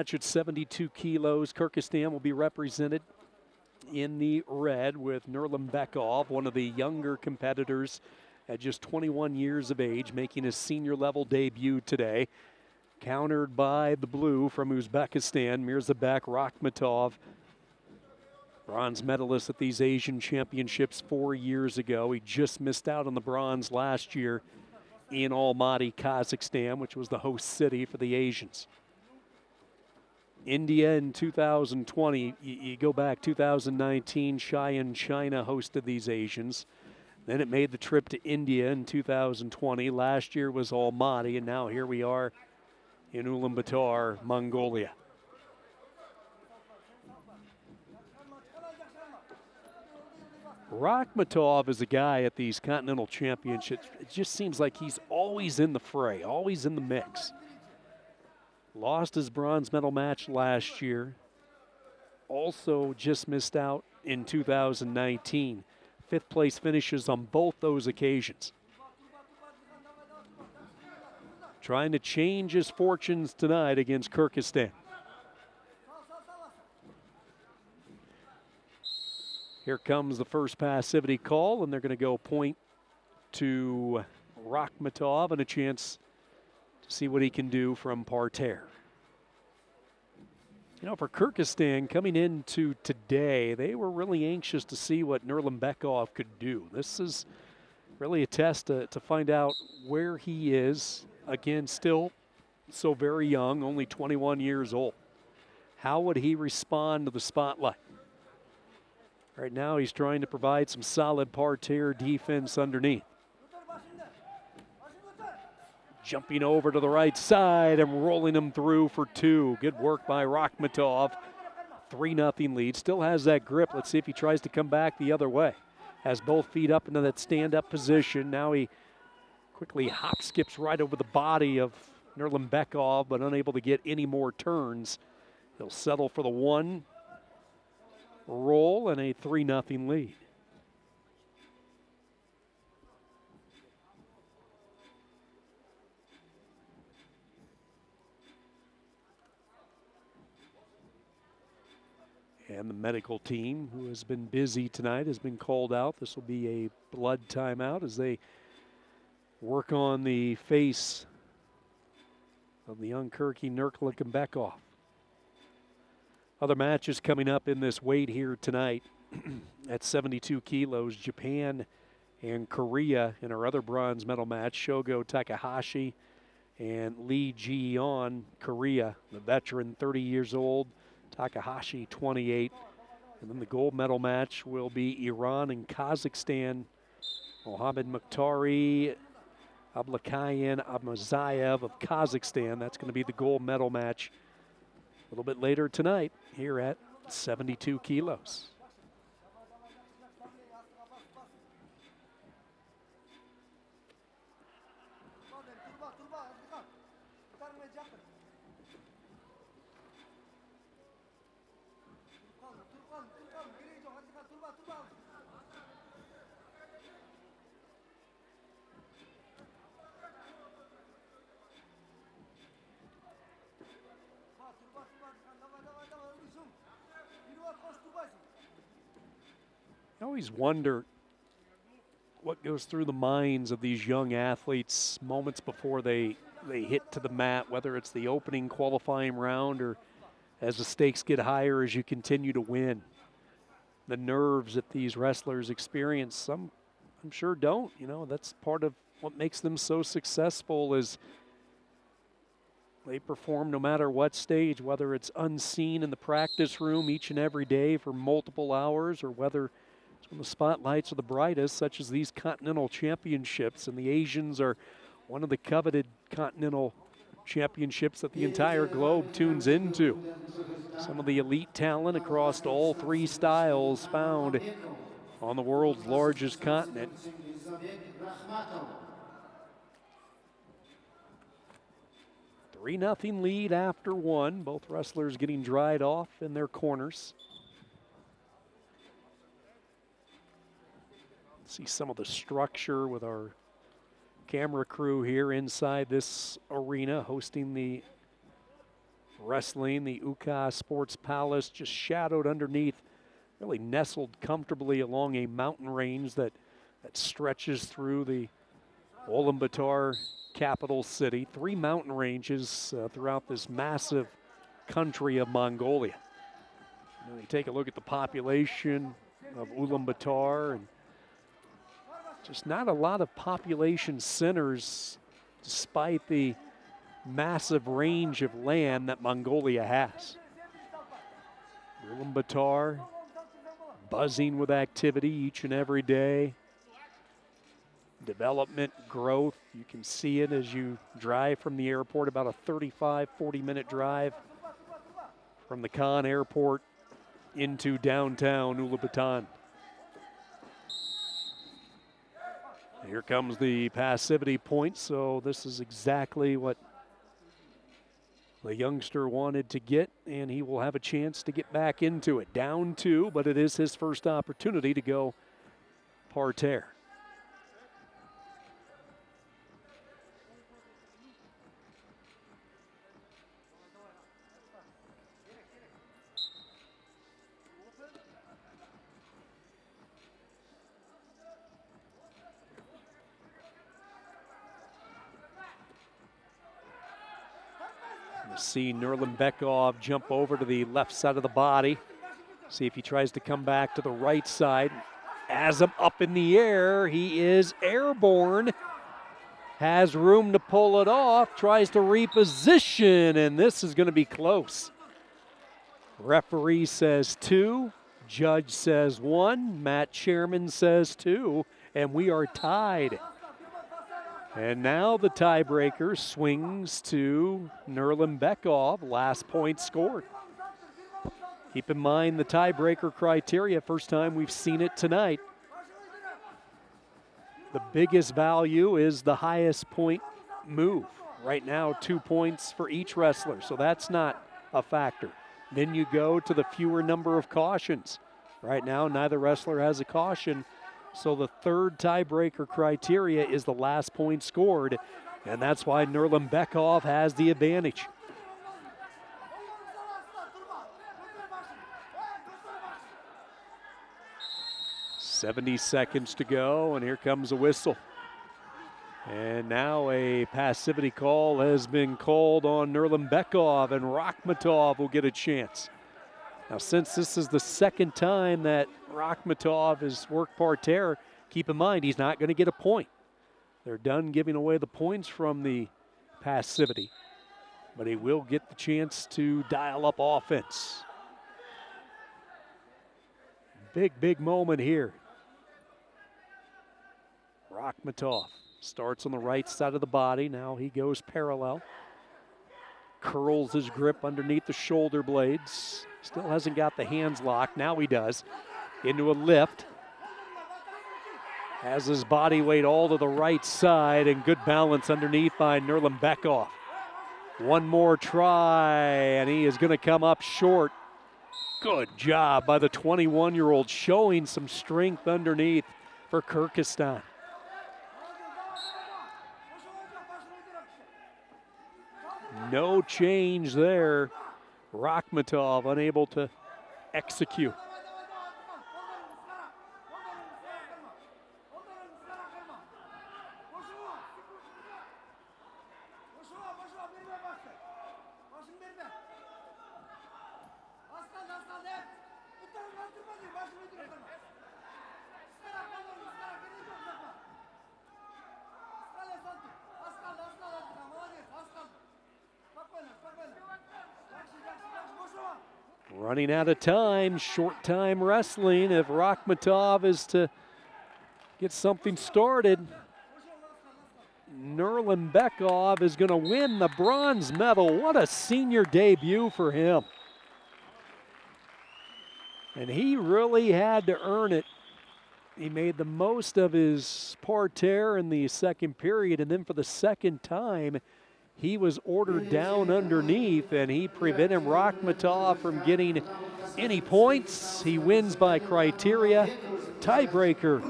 Match at 72 kilos. Kyrgyzstan will be represented in the red with NURLANBEKOV, one of the younger competitors at just 21 years of age, making his senior level debut today. Countered by the blue from Uzbekistan, Mirzabek Rakhmatov, bronze medalist at these Asian championships 4 years ago. He just missed out on the bronze last year in Almaty, Kazakhstan, which was the host city for the Asians. India in 2020, you go back 2019, Cheyenne, China hosted these Asians. Then it made the trip to India in 2020. Last year was Almaty, and now here we are in Ulaanbaatar, Mongolia. Rakhmatov is a guy at these continental championships. It just seems like he's always in the fray, always in the mix. Lost his bronze medal match last year. Also just missed out in 2019. Fifth place finishes on both those occasions. Trying to change his fortunes tonight against Kyrgyzstan. Here comes the first passivity call, and they're going to go point to Rakhmatov and a chance to see what he can do from parterre. You know, for Kyrgyzstan, coming into today, they were really anxious to see what NURLANBEKOV could do. This is really a test to find out where he is. Again, still so very young, only 21 years old. How would he respond to the spotlight? Right now, he's trying to provide some solid parterre defense underneath. Jumping over to the right side and rolling him through for two. Good work by Rakhmatov. 3-0 lead. Still has that grip. Let's see if he tries to come back the other way. Has both feet up into that stand-up position. Now he quickly hop skips right over the body of NURLANBEKOV, but unable to get any more turns. He'll settle for the one roll and a 3-0 lead. And the medical team, who has been busy tonight, has been called out. This will be a blood timeout as they work on the face of the young Kyrgyz NURLANBEKOV. Other matches coming up in this weight here tonight at 72 kilos. Japan and Korea in our other bronze medal match. Shogo Takahashi and Lee Ji-yeon, Korea, the veteran, 30 years old. Takahashi, 28. And then the gold medal match will be Iran and Kazakhstan. Mohammad Mukhtari, Ablakayan Abmazayev of Kazakhstan. That's going to be the gold medal match a little bit later tonight here at 72 kilos. I always wonder what goes through the minds of these young athletes moments before they hit to the mat, whether it's the opening qualifying round or as the stakes get higher as you continue to win. The nerves that these wrestlers experience, some I'm sure don't. You know, that's part of what makes them so successful is they perform no matter what stage, whether it's unseen in the practice room each and every day for multiple hours or whether when the spotlights are the brightest, such as these continental championships, and the Asians are one of the coveted continental championships that the entire globe tunes into. Some of the elite talent across all three styles found on the world's largest continent. Three 3-0 lead after one. Both wrestlers getting dried off in their corners. See some of the structure with our camera crew here inside this arena hosting the Wrestling, the UK Sports Palace, just shadowed underneath, really nestled comfortably along a mountain range that stretches through the Ulaanbaatar capital city. 3 mountain ranges throughout this massive country of Mongolia. You take a look at the population of Ulaanbaatar, and just not a lot of population centers despite the massive range of land that Mongolia has. Ulaanbaatar buzzing with activity each and every day. Development, growth, you can see it as you drive from the airport, about a 35-40-minute drive from the Khan Airport into downtown Ulaanbaatar. Here comes the passivity point, so this is exactly what the youngster wanted to get, and he will have a chance to get back into it. Down 2, but it is his first opportunity to go parterre. See NURLANBEKOV jump over to the left side of the body. See if he tries to come back to the right side. As I'm up in the air, he is airborne. Has room to pull it off, tries to reposition, and this is going to be close. Referee says 2, judge says 1, Matt Chairman says 2, and we are tied. And now the tiebreaker swings to NURLANBEKOV, last point scored. Keep in mind the tiebreaker criteria, first time we've seen it tonight. The biggest value is the highest point move. Right now, 2 points for each wrestler, so that's not a factor. Then you go to the fewer number of cautions. Right now, neither wrestler has a caution. So the third tiebreaker criteria is the last point scored, and that's why NURLANBEKOV has the advantage. "70 seconds to go, and here comes a whistle. And now a passivity call has been called on NURLANBEKOV, and RAKHMATOV will get a chance. Now, since this is the second time that RAKHMATOV has worked parterre, keep in mind he's not going to get a point. They're done giving away the points from the passivity, but he will get the chance to dial up offense. Big moment here. RAKHMATOV starts on the right side of the body. Now he goes parallel. Curls his grip underneath the shoulder blades. Still hasn't got the hands locked. Now he does. Into a lift. Has his body weight all to the right side, and good balance underneath by NURLANBEKOV. One more try, and he is going to come up short. Good job by the 21-year-old, showing some strength underneath for Kyrgyzstan. No change there. RAKHMATOV unable to execute. Running out of time, short time wrestling. If RAKHMATOV is to get something started, NURLANBEKOV is going to win the bronze medal. What a senior debut for him. And he really had to earn it. He made the most of his parterre in the second period, and then for the second time, he was ordered down underneath, and he prevented RAKHMATOV from getting any points. He wins by criteria. Tiebreaker